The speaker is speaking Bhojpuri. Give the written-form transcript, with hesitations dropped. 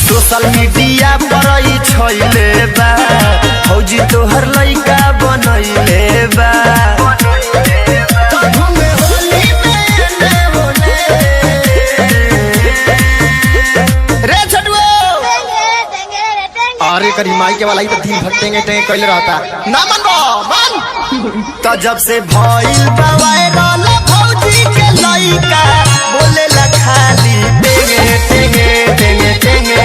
सोशल मीडिया पर ई छइले बा फौजी तोहर लइका बनइले बा अरे करी माई के वाला ही तो दिन भर टेंगे कैले रहता ना मन तो जब से भइल बा वायरल फौजी के लइका बोले ला खाली टेंगे टेंगे टेंगे टेंगे।